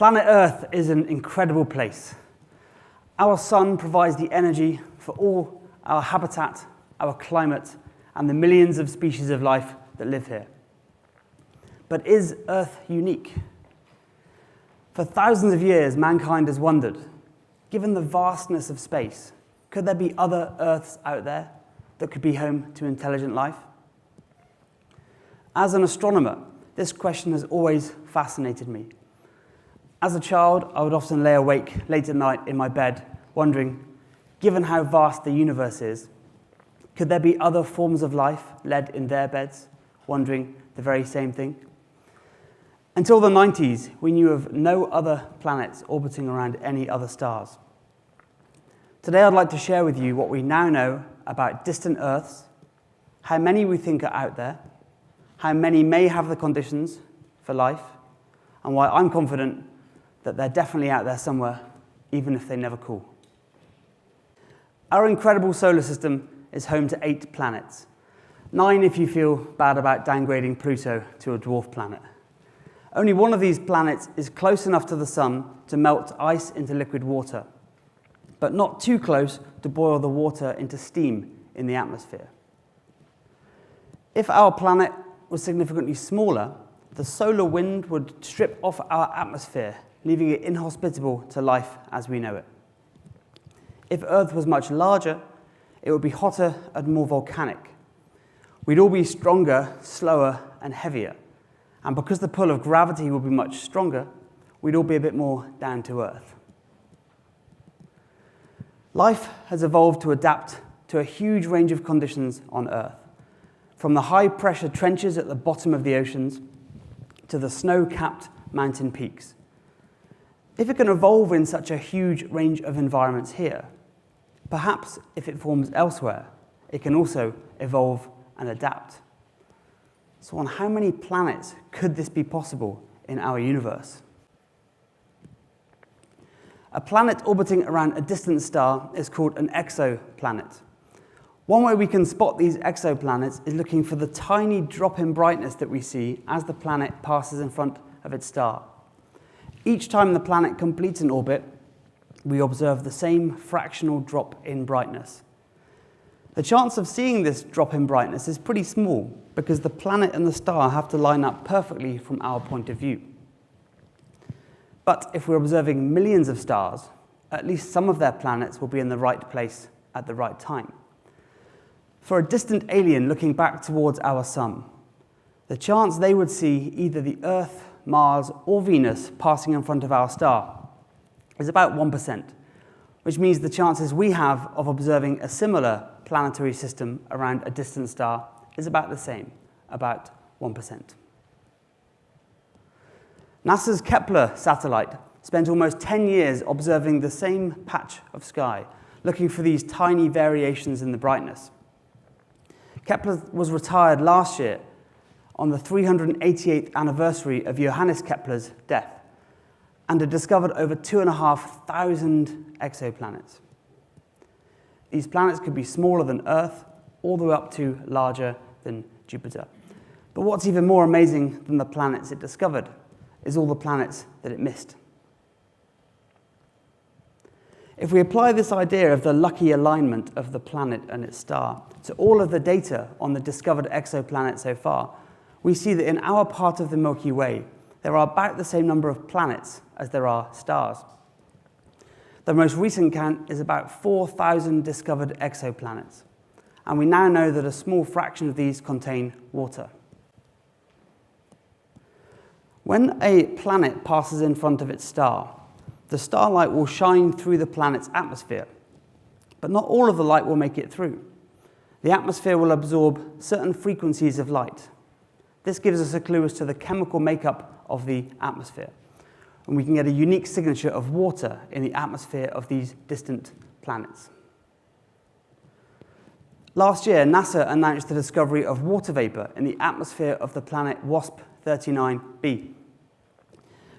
Planet Earth is an incredible place. Our sun provides the energy for all our habitat, our climate, and the millions of species of life that live here. But is Earth unique? For thousands of years, mankind has wondered, given the vastness of space, could there be other Earths out there that could be home to intelligent life? As an astronomer, this question has always fascinated me. As a child, I would often lay awake late at night in my bed, wondering, given how vast the universe is, could there be other forms of life led in their beds, wondering the very same thing? Until the 90s, we knew of no other planets orbiting around any other stars. Today, I'd like to share with you what we now know about distant Earths, how many we think are out there, how many may have the conditions for life, and why I'm confident that they're definitely out there somewhere, even if they never cool. Our incredible solar system is home to 8 planets. 9 if you feel bad about downgrading Pluto to a dwarf planet. Only one of these planets is close enough to the sun to melt ice into liquid water, but not too close to boil the water into steam in the atmosphere. If our planet was significantly smaller, the solar wind would strip off our atmosphere, leaving it inhospitable to life as we know it. If Earth was much larger, it would be hotter and more volcanic. We'd all be stronger, slower, and heavier. And because the pull of gravity would be much stronger, we'd all be a bit more down to earth. Life has evolved to adapt to a huge range of conditions on Earth, from the high-pressure trenches at the bottom of the oceans to the snow-capped mountain peaks. If it can evolve in such a huge range of environments here, perhaps if it forms elsewhere, it can also evolve and adapt. So on how many planets could this be possible in our universe? A planet orbiting around a distant star is called an exoplanet. One way we can spot these exoplanets is looking for the tiny drop in brightness that we see as the planet passes in front of its star. Each time the planet completes an orbit, we observe the same fractional drop in brightness. The chance of seeing this drop in brightness is pretty small because the planet and the star have to line up perfectly from our point of view. But if we're observing millions of stars, at least some of their planets will be in the right place at the right time. For a distant alien looking back towards our sun, the chance they would see either the Earth, Mars, or Venus passing in front of our star is about 1%, which means the chances we have of observing a similar planetary system around a distant star is about the same, about 1%. NASA's Kepler satellite spent almost 10 years observing the same patch of sky, looking for these tiny variations in the brightness. Kepler was retired last year on the 388th anniversary of Johannes Kepler's death, and had discovered over 2,500 exoplanets. These planets could be smaller than Earth, all the way up to larger than Jupiter. But what's even more amazing than the planets it discovered is all the planets that it missed. If we apply this idea of the lucky alignment of the planet and its star to all of the data on the discovered exoplanets so far, we see that in our part of the Milky Way, there are about the same number of planets as there are stars. The most recent count is about 4,000 discovered exoplanets, and we now know that a small fraction of these contain water. When a planet passes in front of its star, the starlight will shine through the planet's atmosphere, but not all of the light will make it through. The atmosphere will absorb certain frequencies of light. This gives us a clue as to the chemical makeup of the atmosphere, and we can get a unique signature of water in the atmosphere of these distant planets. Last year, NASA announced the discovery of water vapor in the atmosphere of the planet WASP-39b.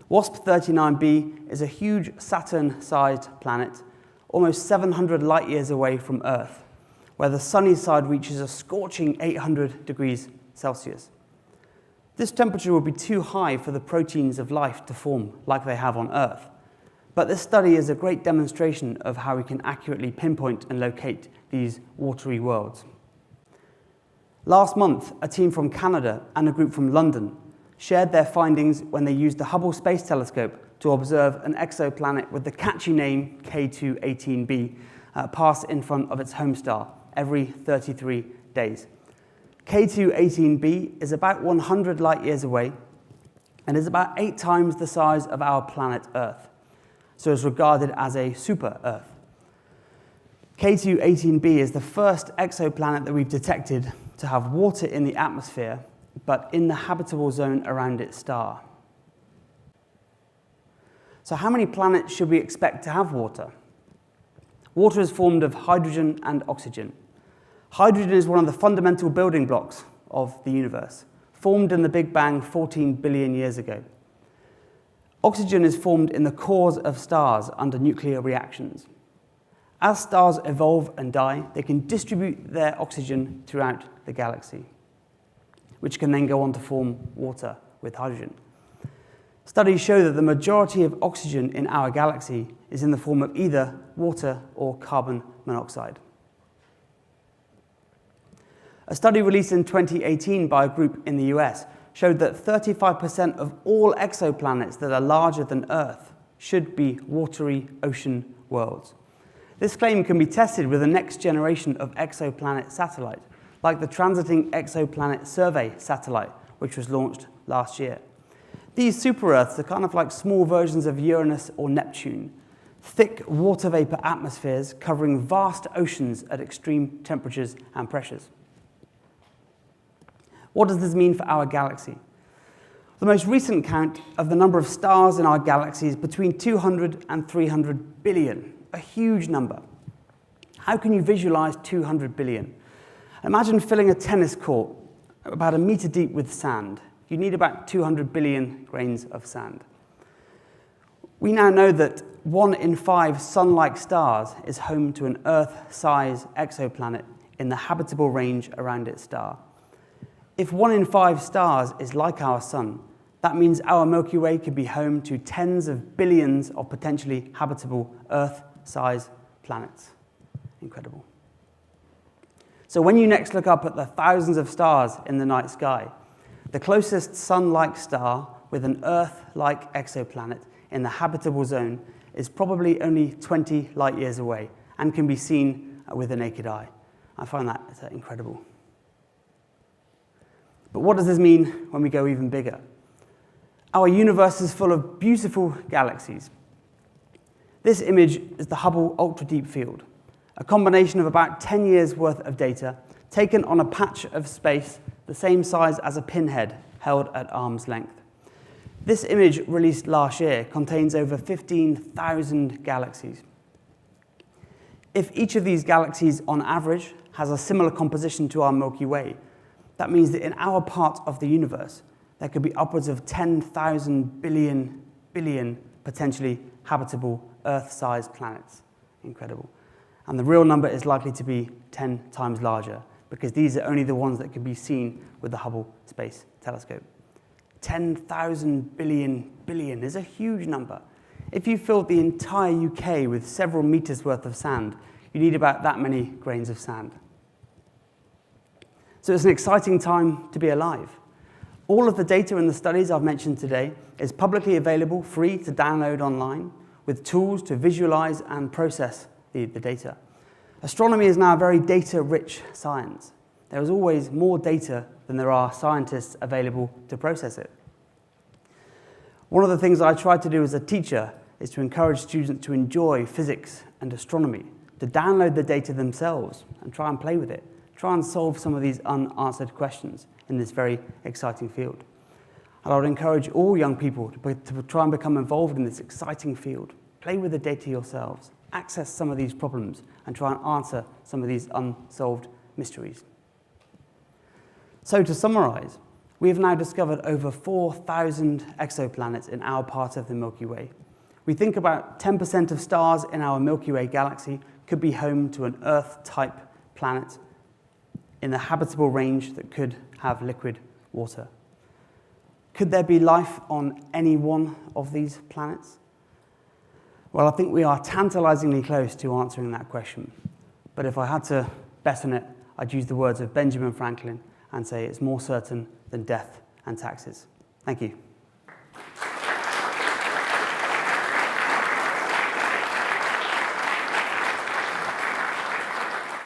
WASP-39b is a huge Saturn-sized planet, almost 700 light years away from Earth, where the sunny side reaches a scorching 800 degrees Celsius. This temperature would be too high for the proteins of life to form like they have on Earth. But this study is a great demonstration of how we can accurately pinpoint and locate these watery worlds. Last month, a team from Canada and a group from London shared their findings when they used the Hubble Space Telescope to observe an exoplanet with the catchy name K2-18b pass in front of its home star every 33 days. K2-18b is about 100 light years away and is about 8 times the size of our planet Earth, so is regarded as a super-Earth. K2-18b is the first exoplanet that we've detected to have water in the atmosphere, but in the habitable zone around its star. So how many planets should we expect to have water? Water is formed of hydrogen and oxygen. Hydrogen is one of the fundamental building blocks of the universe, formed in the Big Bang 14 billion years ago. Oxygen is formed in the cores of stars under nuclear reactions. As stars evolve and die, they can distribute their oxygen throughout the galaxy, which can then go on to form water with hydrogen. Studies show that the majority of oxygen in our galaxy is in the form of either water or carbon monoxide. A study released in 2018 by a group in the US showed that 35% of all exoplanets that are larger than Earth should be watery ocean worlds. This claim can be tested with the next generation of exoplanet satellites, like the Transiting Exoplanet Survey satellite, which was launched last year. These super-Earths are kind of like small versions of Uranus or Neptune, thick water vapor atmospheres covering vast oceans at extreme temperatures and pressures. What does this mean for our galaxy? The most recent count of the number of stars in our galaxy is between 200 and 300 billion, a huge number. How can you visualize 200 billion? Imagine filling a tennis court about 1 meter deep with sand. You need about 200 billion grains of sand. We now know that 1 in 5 sun-like stars is home to an Earth-size exoplanet in the habitable range around its star. If 1 in 5 stars is like our sun, that means our Milky Way could be home to tens of billions of potentially habitable Earth-size planets. Incredible. So when you next look up at the thousands of stars in the night sky, the closest sun-like star with an Earth-like exoplanet in the habitable zone is probably only 20 light years away and can be seen with the naked eye. I find that incredible. But what does this mean when we go even bigger? Our universe is full of beautiful galaxies. This image is the Hubble Ultra Deep Field, a combination of about 10 years' worth of data taken on a patch of space the same size as a pinhead held at arm's length. This image, released last year, contains over 15,000 galaxies. If each of these galaxies, on average, has a similar composition to our Milky Way, that means that in our part of the universe, there could be upwards of 10,000 billion potentially habitable Earth-sized planets. Incredible. And the real number is likely to be 10 times larger, because these are only the ones that can be seen with the Hubble Space Telescope. 10,000 billion is a huge number. If you filled the entire UK with several meters worth of sand, you need about that many grains of sand. So it's an exciting time to be alive. All of the data in the studies I've mentioned today is publicly available, free to download online, with tools to visualize and process the data. Astronomy is now a very data-rich science. There is always more data than there are scientists available to process it. One of the things I try to do as a teacher is to encourage students to enjoy physics and astronomy, to download the data themselves and try and play with it, try and solve some of these unanswered questions in this very exciting field. And I would encourage all young people to try and become involved in this exciting field. Play with the data yourselves, access some of these problems, and try and answer some of these unsolved mysteries. So to summarize, we have now discovered over 4,000 exoplanets in our part of the Milky Way. We think about 10% of stars in our Milky Way galaxy could be home to an Earth-type planet in the habitable range that could have liquid water. Could there be life on any one of these planets? Well, I think we are tantalizingly close to answering that question. But if I had to bet on it, I'd use the words of Benjamin Franklin and say it's more certain than death and taxes. Thank you.